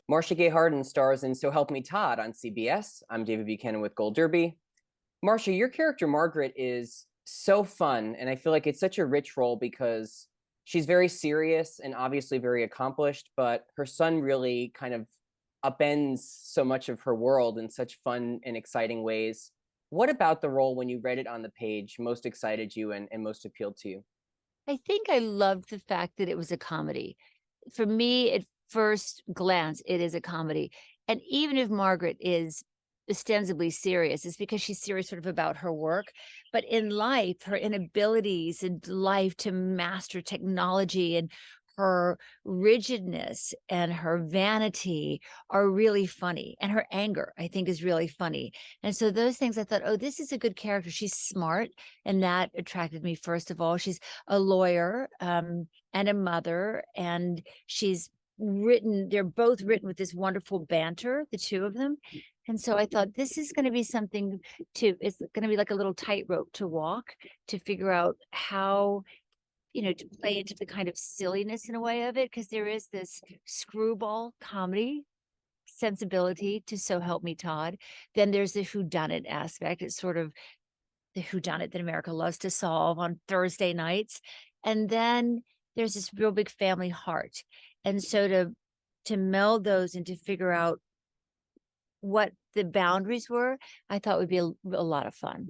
Marcia Gay Harden stars in So Help Me Todd on CBS. I'm David Buchanan with Gold Derby. Marcia, your character Margaret is so fun, and I feel like it's such a rich role because she's very serious and obviously very accomplished, but her son really kind of upends so much of her world in such fun and exciting ways. What about the role when you read it on the page most excited you and most appealed to you? I think I loved the fact that it was a comedy. For me, at first glance, it is a comedy. And even if Margaret is ostensibly serious, it's because she's serious sort of about her work. But in life, her inabilities in life to master technology and her rigidness and her vanity are really funny. And her anger, I think, is really funny. And so those things I thought, oh, this is a good character. She's smart. And that attracted me, first of all. She's a lawyer, and a mother, and they're both written with this wonderful banter, the two of them. And so I thought this is going to be something it's going to be like a little tightrope to walk to figure out how, to play into the kind of silliness in a way of it, because there is this screwball comedy sensibility to So Help Me Todd. Then there's the whodunit aspect. It's sort of the whodunit that America loves to solve on Thursday nights. And then there's this real big family heart. And so to meld those and to figure out what the boundaries were, I thought would be a lot of fun.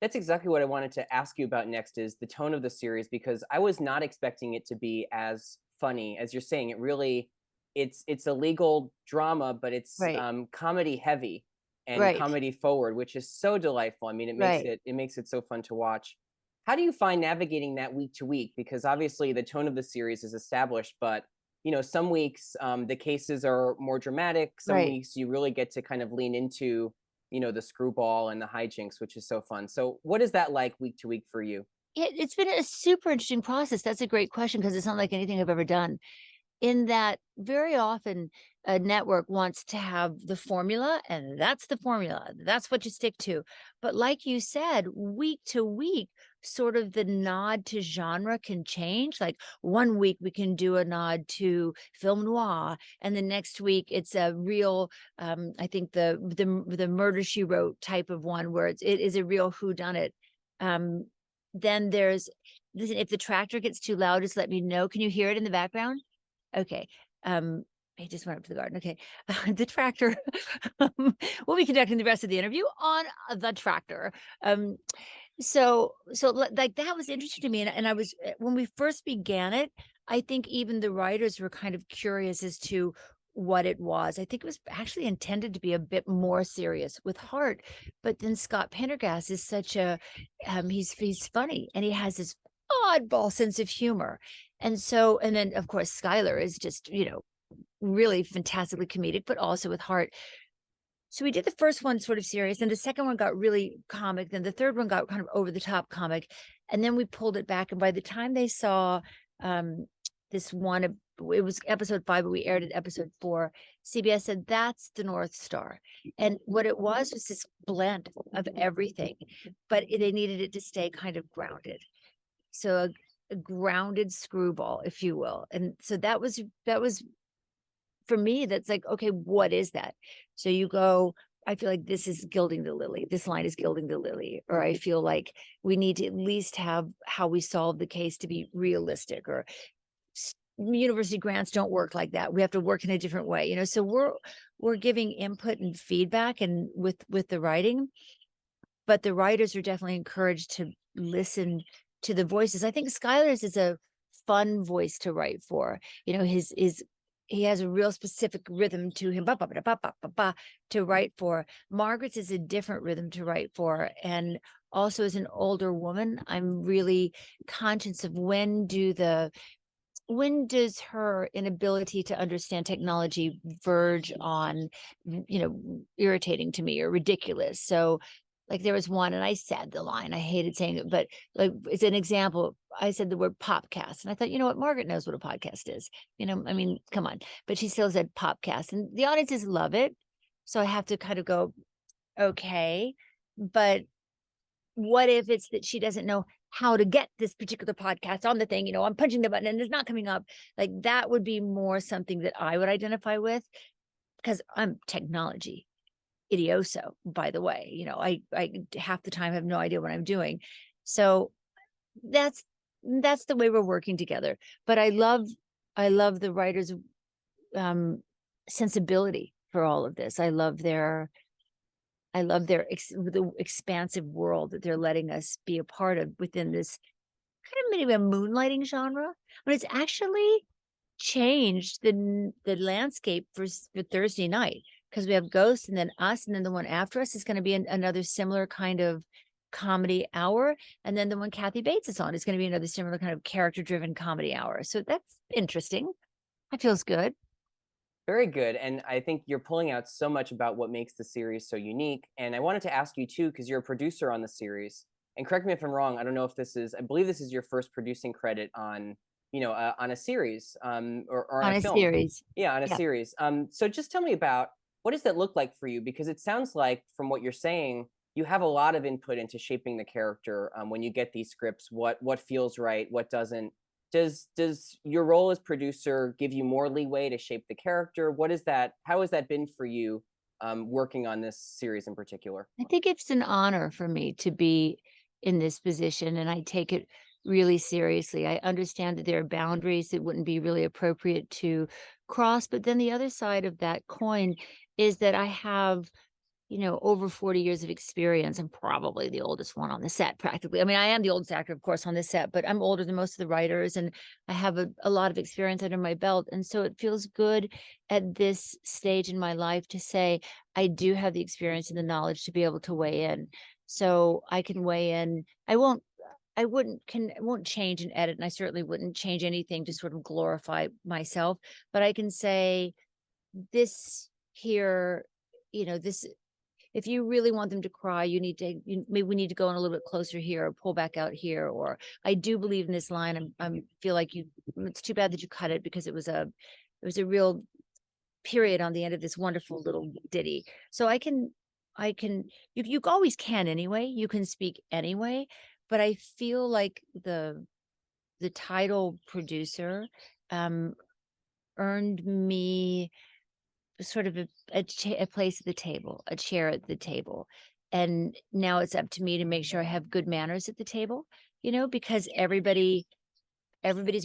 That's exactly what I wanted to ask you about next is the tone of the series because I was not expecting it to be as funny as you're saying. It's a legal drama, but it's Right. comedy heavy and Right. comedy forward, which is so delightful. I mean, Right. it makes it so fun to watch. How do you find navigating that week to week? Because obviously the tone of the series is established, but some weeks the cases are more dramatic. Some Right. weeks you really get to kind of lean into the screwball and the hijinks, which is so fun. So what is that like week to week for you? It's been a super interesting process. That's a great question because it's not like anything I've ever done. In that very often a network wants to have the formula, and that's the formula. That's what you stick to. But like you said, week to week, sort of the nod to genre can change. Like one week we can do a nod to film noir, and the next week it's a real, I think the Murder She Wrote type of one where it is a real whodunit. Um, then there's listen, if the tractor gets too loud, just let me know. Can you hear it in the background? Okay. Um, he just went up to the garden. Okay. The tractor. We'll be conducting the rest of the interview on the tractor. Um, like that was interesting to me. And I was, when we first began it, I think even the writers were kind of curious as to what it was. I think it was actually intended to be a bit more serious with heart. But then Scott Pendergast is such he's funny and he has this oddball sense of humor. And then of course Skylar is just, really fantastically comedic, but also with heart. So we did the first one sort of serious, and the second one got really comic, then the third one got kind of over the top comic, and then we pulled it back. And by the time they saw um this one, it was episode 5, but we aired it episode 4. CBS said that's the North Star. And what it was this blend of everything, but they needed it to stay kind of grounded. So a grounded screwball, if you will. And so that was for me, that's like, okay, what is that? So you go, I feel like this is gilding the lily. This line is gilding the lily. Or I feel like we need to at least have how we solve the case to be realistic. Or university grants don't work like that. We have to work in a different way, So we're giving input and feedback and with the writing, but the writers are definitely encouraged to listen to the voices. I think Skylar's is a fun voice to write for. His he has a real specific rhythm to him, ba, ba, ba, ba, ba, ba, ba, to write for. Margaret's is a different rhythm to write for. And also as an older woman, I'm really conscious of when does her inability to understand technology verge on, irritating to me or ridiculous. So like there was one, and I said the line, I hated saying it, but like it's an example. I said the word popcast, and I thought, you know what, Margaret knows what a podcast is. I mean, come on. But she still said popcast, and the audiences love it. So I have to kind of go, okay, but what if it's that she doesn't know how to get this particular podcast on the thing, I'm punching the button and it's not coming up. Like that would be more something that I would identify with because I'm technology idioso, by the way. I half the time have no idea what I'm doing. So that's the way we're working together. But I love the writers' um sensibility for all of this. The expansive world that they're letting us be a part of within this kind of maybe a moonlighting genre, but it's actually changed the landscape for Thursday night because we have Ghosts and then Us, and then the one after us is going to be another similar kind of comedy hour, and then the one Kathy Bates is on is going to be another similar kind of character-driven comedy hour. So that's interesting. That feels good. Very good. And I think you're pulling out so much about what makes the series so unique. And I wanted to ask you too, because you're a producer on the series. And correct me if I'm wrong. I don't know if I believe this is your first producing credit on, on a series, or on On a a film. series. Yeah, on a Yeah. series. So just tell me about what does that look like for you? Because it sounds like from what you're saying, you have a lot of input into shaping the character. When you get these scripts, what feels right, what doesn't. Does your role as producer give you more leeway to shape the character? What is that? How has that been for you, working on this series in particular? I think it's an honor for me to be in this position, and I take it really seriously. I understand that there are boundaries that wouldn't be really appropriate to cross, but then the other side of that coin is that I have, over 40 years of experience. I'm probably the oldest one on the set, practically. I mean, I am the oldest actor, of course, on the set, but I'm older than most of the writers, and I have a lot of experience under my belt. And so it feels good at this stage in my life to say, I do have the experience and the knowledge to be able to weigh in. So I can weigh in. I won't change and edit, and I certainly wouldn't change anything to sort of glorify myself. But I can say this here, this if you really want them to cry, maybe we need to go in a little bit closer here or pull back out here. Or I do believe in this line. Feel like it's too bad that you cut it because it was a real period on the end of this wonderful little ditty. So you always can anyway. You can speak anyway. But I feel like the title producer um earned me sort of a place at the table, a chair at the table. And now it's up to me to make sure I have good manners at the table, because everybody's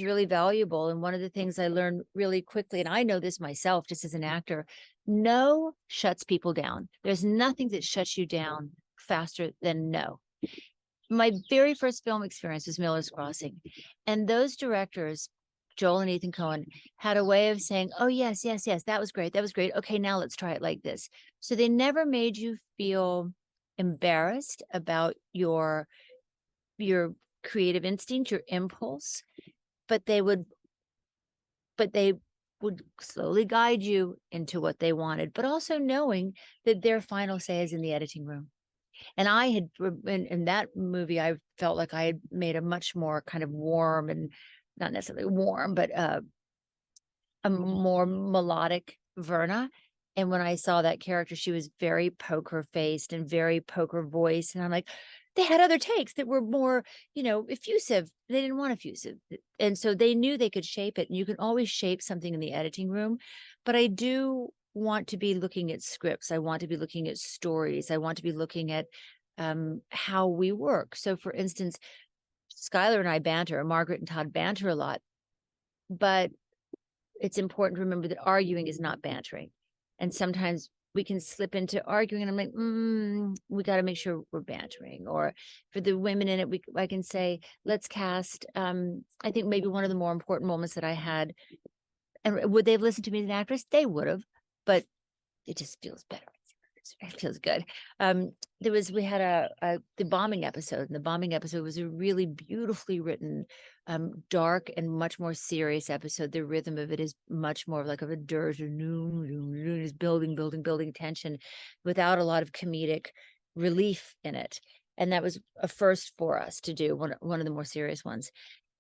really valuable. And one of the things I learned really quickly, and I know this myself just as an actor, no shuts people down. There's nothing that shuts you down faster than no. My very first film experience was Miller's Crossing. And those directors, Joel and Ethan Cohen, had a way of saying, oh, yes, yes, yes, that was great. That was great. Okay, now let's try it like this. So they never made you feel embarrassed about your creative instinct, your impulse, but they would slowly guide you into what they wanted, but also knowing that their final say is in the editing room. And I had in that movie, I felt like I had made a much more kind of warm and not necessarily warm, but a more melodic Verna. And when I saw that character, she was very poker faced and very poker voiced. And I'm like, they had other takes that were more, effusive. They didn't want effusive. And so they knew they could shape it. And you can always shape something in the editing room. But I do want to be looking at scripts. I want to be looking at stories. I want to be looking at how we work. So for instance, Skylar and I banter, Margaret and Todd banter a lot, but it's important to remember that arguing is not bantering. And sometimes we can slip into arguing and I'm like, we got to make sure we're bantering. Or for the women in it, I can say, let's cast, I think maybe one of the more important moments that I had, and would they have listened to me as an actress? They would have, but it just feels better. It feels good. We had the bombing episode, and the bombing episode was a really beautifully written, dark and much more serious episode. The rhythm of it is much more like of a dirge, is building tension without a lot of comedic relief in it. And that was a first for us to do, one of the more serious ones.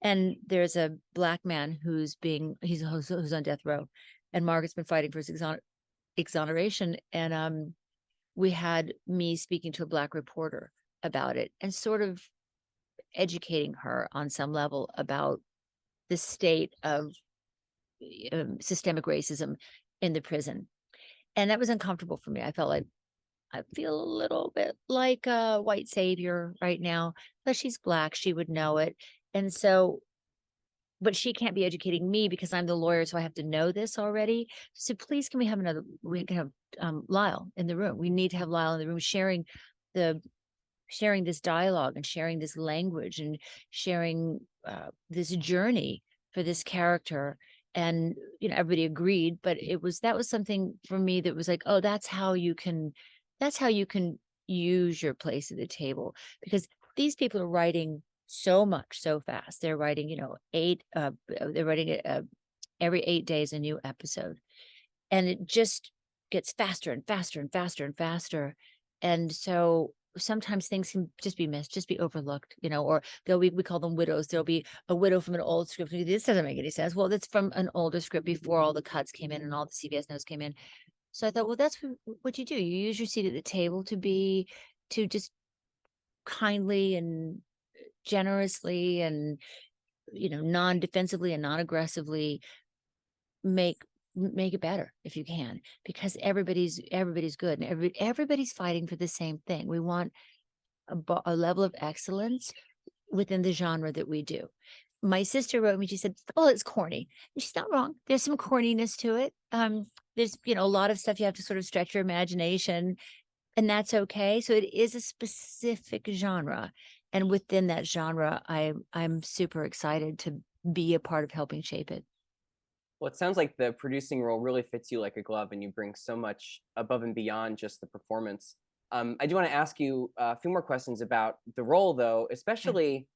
And there's a Black man who's on death row, and Margaret's been fighting for his exoneration. And we had me speaking to a Black reporter about it and sort of educating her on some level about the state of systemic racism in the prison. And that was uncomfortable for me. I felt like I feel a little bit like a white savior right now, but she's Black. She would know it. And so, but she can't be educating me because I'm the lawyer. So I have to know this already. So please, can we have we can have Lyle in the room. We need to have Lyle in the room the, sharing this dialogue and sharing this language and sharing this journey for this character. And everybody agreed, but that was something for me that was like, oh, that's how you can use your place at the table, because these people are writing so much so fast. They're writing they're writing it every 8 days a new episode, and it just gets faster and faster and faster and faster. And so sometimes things can just be missed, just be overlooked, or we call them widows. There'll be a widow from an old script. This doesn't make any sense. Well, that's from an older script before all the cuts came in and all the CBS notes came in. So I thought, well, that's what you do. You use your seat at the table to just kindly and generously and, non-defensively and non-aggressively make it better if you can, because everybody's good and everybody's fighting for the same thing. We want a level of excellence within the genre that we do. My sister wrote me, she said, oh, it's corny. And she's not wrong. There's some corniness to it. There's, a lot of stuff you have to sort of stretch your imagination, and that's okay. So it is a specific genre. And within that genre, I'm super excited to be a part of helping shape it. Well, it sounds like the producing role really fits you like a glove, and you bring so much above and beyond just the performance. I do want to ask you a few more questions about the role, though, especially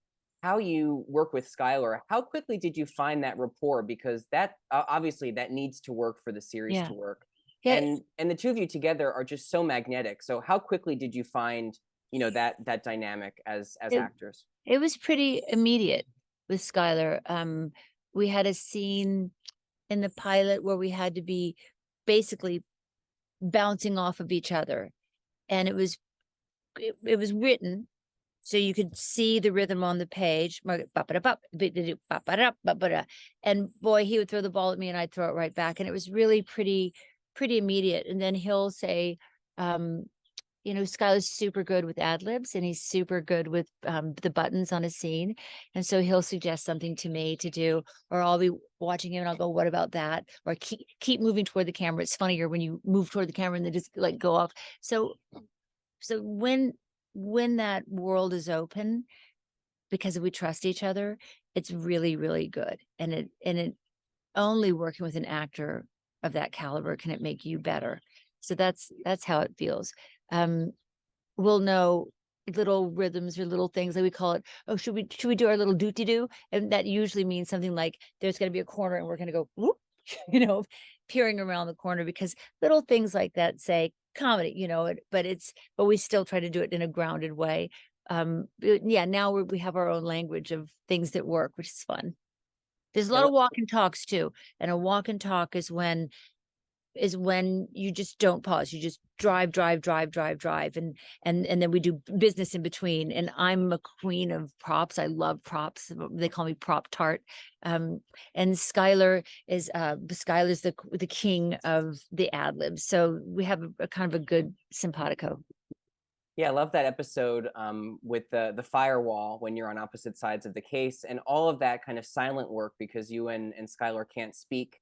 how you work with Skylar. How quickly did you find that rapport? Because that obviously that needs to work for the series Yeah. to work. Yeah. And the two of you together are just so magnetic. So how quickly did you find, that dynamic as actors? It was pretty immediate with Skylar. We had a scene in the pilot where we had to be basically bouncing off of each other, and it was written so you could see the rhythm on the page. And boy, he would throw the ball at me and I'd throw it right back, and it was really pretty immediate. And then he'll say, Skylar's super good with ad libs, and he's super good with the buttons on a scene. And so he'll suggest something to me to do, or I'll be watching him and I'll go, what about that? Or keep moving toward the camera. It's funnier when you move toward the camera and they just like go off. So when that world is open, because we trust each other, it's really, really good. And it only working with an actor of that caliber can it make you better. So that's how it feels. We'll know little rhythms or little things, like we call it, oh, should we do our little doot do? And that usually means something like there's going to be a corner and we're going to go whoop, peering around the corner, because little things like that say comedy, but we still try to do it in a grounded way. Yeah, now we have our own language of things that work, which is fun. There's a lot of walk and talks too, and a walk and talk is when you just don't pause. You just drive, and then we do business in between. And I'm a queen of props. I love props. They call me Prop Tart. And Skylar's the king of the ad libs. So we have a kind of a good simpatico. Yeah, I love that episode with the firewall when you're on opposite sides of the case, and all of that kind of silent work because you and Skylar can't speak.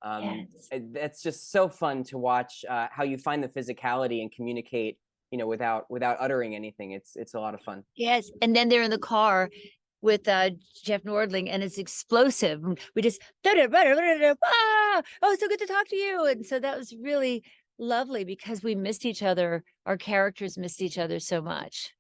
Yes. That's just so fun to watch how you find the physicality and communicate, without uttering anything. It's a lot of fun. Yes. And then they're in the car with Jeff Nordling, and it's explosive. We just oh, it's so good to talk to you. And so that was really lovely because we missed each other. Our characters missed each other so much.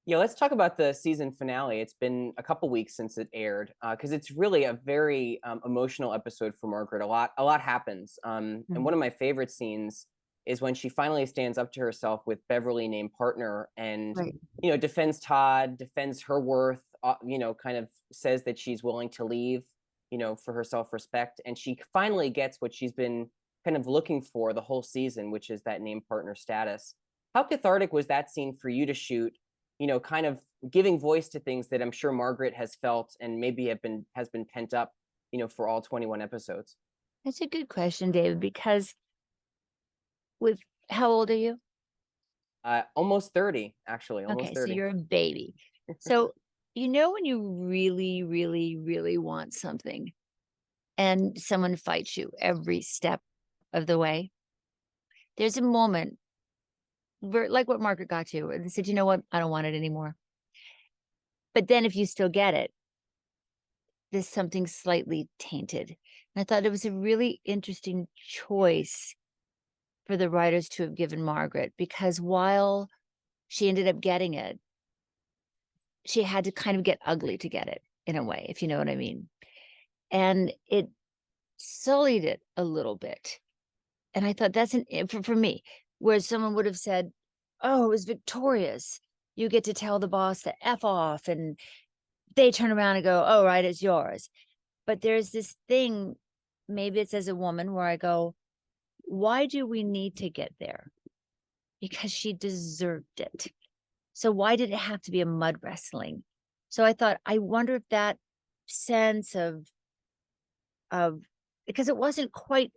Yeah, let's talk about the season finale. It's been a couple weeks since it aired because it's really a very emotional episode for Margaret. A lot happens, and one of my favorite scenes is when she finally stands up to herself with Beverly named partner, and Right. Defends Todd, defends her worth. Kind of says that she's willing to leave, for her self-respect, and she finally gets what she's been kind of looking for the whole season, which is that named partner status. How cathartic was that scene for you to shoot? kind of giving voice to things that I'm sure Margaret has felt and maybe has been pent up, for all 21 episodes. That's a good question, David, because with how old are you? Almost 30, actually, almost Okay, so 30. you're a baby. So, when you really, really, really want something and someone fights you every step of the way, there's a moment where, like what Margaret got to, where they said, you know what? I don't want it anymore. But then if you still get it, there's something slightly tainted. And I thought it was a really interesting choice for the writers to have given Margaret because while she ended up getting it, she had to kind of get ugly to get it in a way, if you know what I mean. And it sullied it a little bit. And I thought that's for me, where someone would have said, oh, it was victorious. You get to tell the boss to F off. And they turn around and go, oh, right, it's yours. But there's this thing, maybe it's as a woman, where I go, why do we need to get there? Because she deserved it. So why did it have to be a mud wrestling? So I thought, I wonder if that sense of because it wasn't quite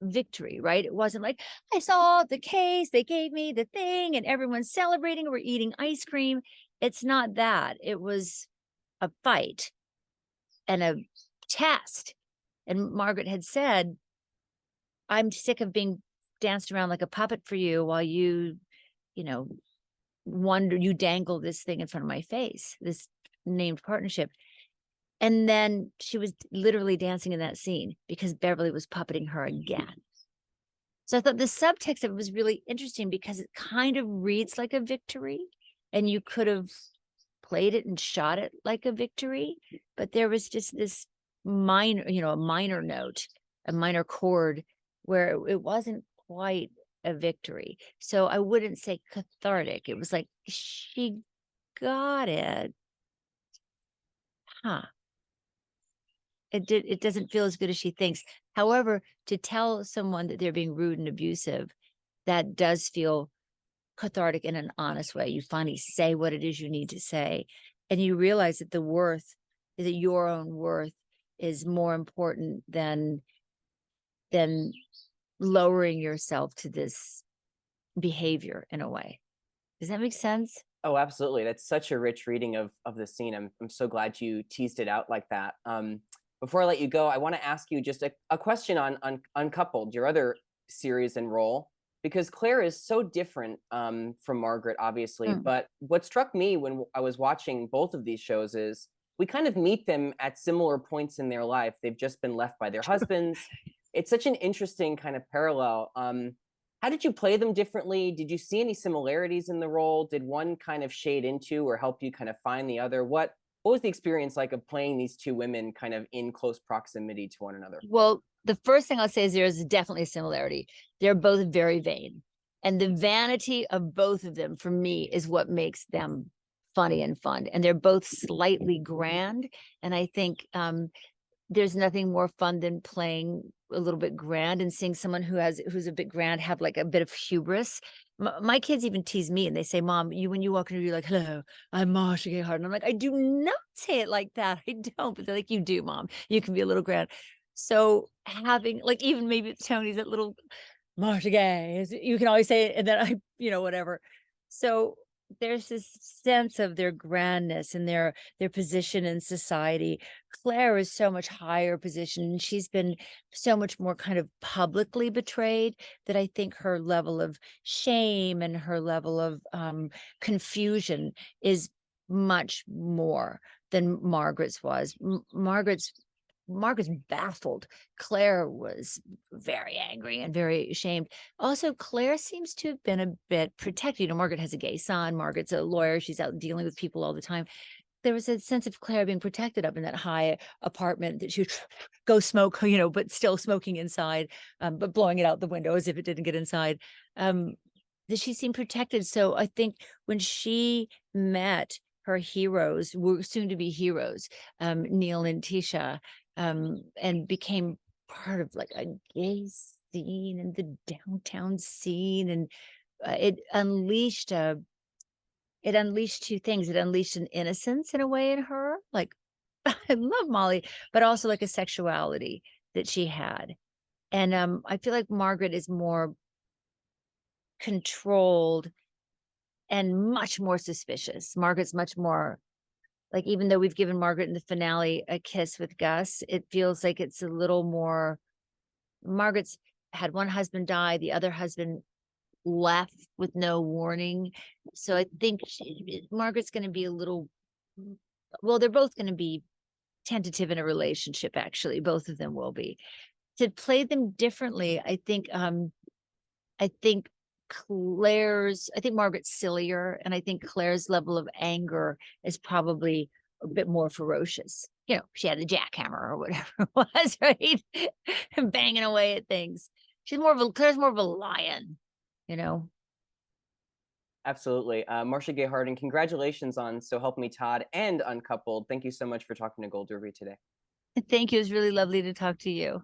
victory, right? It wasn't like I saw the case, they gave me the thing, and everyone's celebrating, we're eating ice cream. It's not that. It was a fight and a test. And Margaret had said, I'm sick of being danced around like a puppet for you while you know, you dangle this thing in front of my face, this named partnership. And then she was literally dancing in that scene because Beverly was puppeting her again. So I thought the subtext of it was really interesting because it kind of reads like a victory, and you could have played it and shot it like a victory, but there was just this minor, a minor note, a minor chord where it wasn't quite a victory. So I wouldn't say cathartic. It was like she got it. Huh. It doesn't feel as good as she thinks. However, to tell someone that they're being rude and abusive, that does feel cathartic in an honest way. You finally say what it is you need to say, and you realize that that your own worth is more important than lowering yourself to this behavior in a way. Does that make sense? Oh, absolutely. That's such a rich reading of the scene. I'm so glad you teased it out like that. Before I let you go, I want to ask you just a question on Uncoupled, your other series and role, because Claire is so different from Margaret, obviously. Mm. But what struck me when I was watching both of these shows is we kind of meet them at similar points in their life. They've just been left by their husbands. It's such an interesting kind of parallel. How did you play them differently? Did you see any similarities in the role? Did one kind of shade into or help you kind of find the other? What was the experience like of playing these two women kind of in close proximity to one another? Well, the first thing I'll say is there is definitely a similarity. They're both very vain. And the vanity of both of them, for me, is what makes them funny and fun. And they're both slightly grand. And I think there's nothing more fun than playing a little bit grand and seeing someone who's a bit grand have like a bit of hubris. My kids even tease me and they say, Mom, when you walk in, you're like, hello, I'm Marcia Gay Harden. I'm like, I do not say it like that. I don't. But they're like, you do, Mom. You can be a little grand. So having like even maybe it's Tony's that little Marcia Gay, you can always say it, and then whatever. So there's this sense of their grandness and their position in society. Claire is so much higher position, and she's been so much more kind of publicly betrayed that I think her level of shame and her level of confusion is much more than Margaret's was. Margaret's baffled. Claire was very angry and very ashamed. Also, Claire seems to have been a bit protected. Margaret has a gay son. Margaret's a lawyer. She's out dealing with people all the time. There was a sense of Claire being protected up in that high apartment that she would go smoke, but still smoking inside, but blowing it out the window as if it didn't get inside. That she seemed protected. So I think when she met her heroes, were soon to be heroes, Neil and Tisha, and became part of like a gay scene and the downtown scene, and it unleashed it unleashed two things. It unleashed an innocence in a way in her, like I love Molly, but also like a sexuality that she had. And I feel like Margaret is more controlled and much more suspicious. Margaret's much more like, even though we've given Margaret in the finale a kiss with Gus, it feels like it's a little more. Margaret's had one husband die, the other husband left with no warning. So I think Margaret's going to be a little, well, they're both going to be tentative in a relationship, actually. Both of them will be. To play them differently, I think I think Margaret's sillier, and I think Claire's level of anger is probably a bit more ferocious. You know, she had a jackhammer or whatever it was, right? Banging away at things. Claire's more of a lion, you know. Absolutely. Marcia Gay Harden, congratulations on So Help Me Todd and Uncoupled. Thank you so much for talking to Gold Derby today. Thank you. It was really lovely to talk to you.